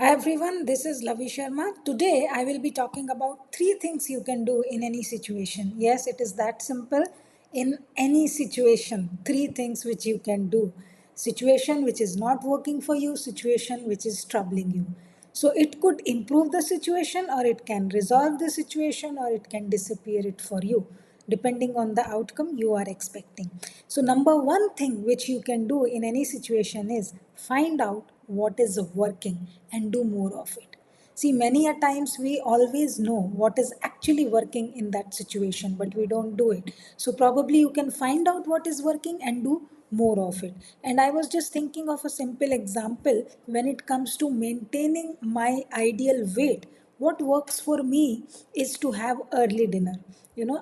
Hi everyone, this is Lavi Sharma. Today I will be talking about three things you can do in any situation. Yes, it is that simple. In any situation, three things which you can do. Situation which is not working for you, situation which is troubling you. So it could improve the situation, or it can resolve the situation, or it can disappear it for you, depending on the outcome you are expecting. So, number one thing which you can do in any situation is find out what is working and do more of it. See, many a times we always know what is actually working in that situation, but we don't do it. So, probably you can find out what is working and do more of it. And I was just thinking of a simple example when it comes to maintaining my ideal weight. What works for me is to have early dinner.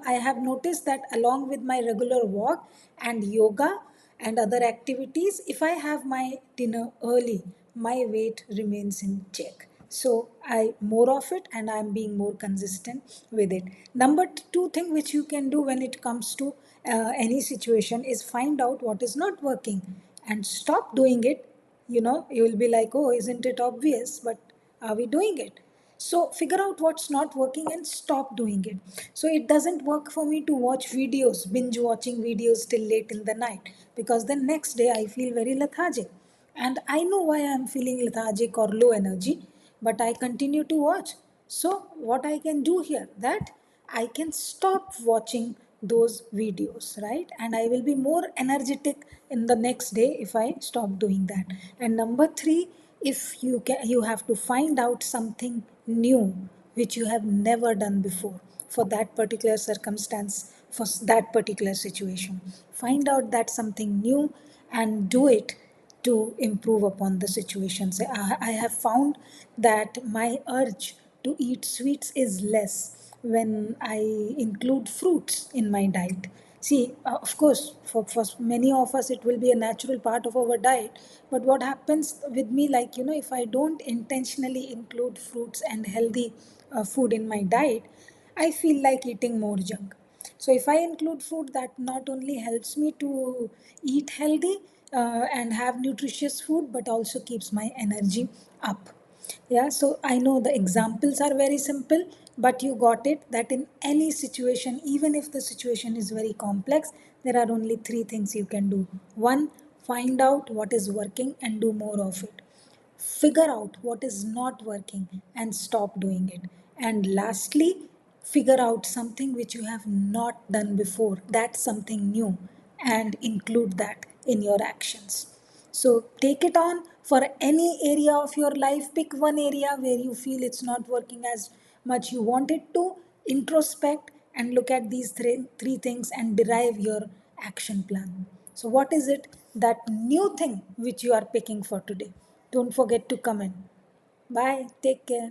I have noticed that along with my regular walk and yoga and other activities, if I have my dinner early, my weight remains in check. So I more of it and I'm being more consistent with it. Number two thing which you can do when it comes to any situation is find out what is not working and stop doing it. You will be like, oh, isn't it obvious? But are we doing it? So figure out what's not working and stop doing it. So it doesn't work for me to watch videos, binge watching videos till late in the night, because the next day I feel very lethargic. And I know why I'm feeling lethargic or low energy, but I continue to watch. So what I can do here, that I can stop watching those videos, right? And I will be more energetic in the next day if I stop doing that. And number three, if you have to find out something new which you have never done before for that particular circumstance, for that particular situation. Find out that something new and do it to improve upon the situations. I have found that my urge to eat sweets is less when I include fruits in my diet. See, of course, for many of us, it will be a natural part of our diet. But what happens with me, like, if I don't intentionally include fruits and healthy food in my diet, I feel like eating more junk. So if I include food, that not only helps me to eat healthy and have nutritious food, but also keeps my energy up. Yeah, so I know the examples are very simple, but you got it that in any situation, even if the situation is very complex, there are only three things you can do. One, find out what is working and do more of it. Figure out what is not working and stop doing it. And lastly, figure out something which you have not done before, that's something new, and include that in your actions. So take it on for any area of your life. Pick one area where you feel it's not working as much you want it to. Introspect and look at these three things and derive your action plan. So what is it, that new thing which you are picking for today? Don't forget to comment. Bye. Take care.